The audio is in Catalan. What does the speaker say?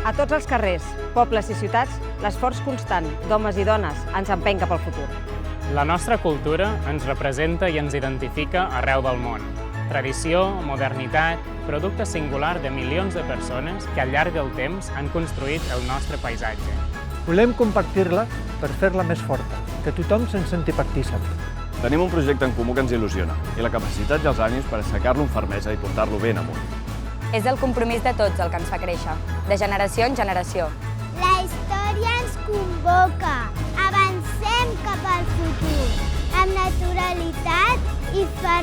A tots els carrers, pobles i ciutats, l'esforç constant d'homes i dones ens empeny cap al futur. La nostra cultura ens representa i ens identifica arreu del món. Tradició, modernitat, producte singular de milions de persones que al llarg del temps han construït el nostre paisatge. Volem compartir-la per fer-la més forta, que tothom se'n senti partícip. Tenim un projecte en comú que ens il·lusiona i la capacitat i els ànims per aixecar-lo amb fermesa i portar-lo ben amunt. És el compromís de tots el que ens fa créixer, de generació en generació. La història ens convoca. Avancem cap al futur, amb naturalitat i fermesa.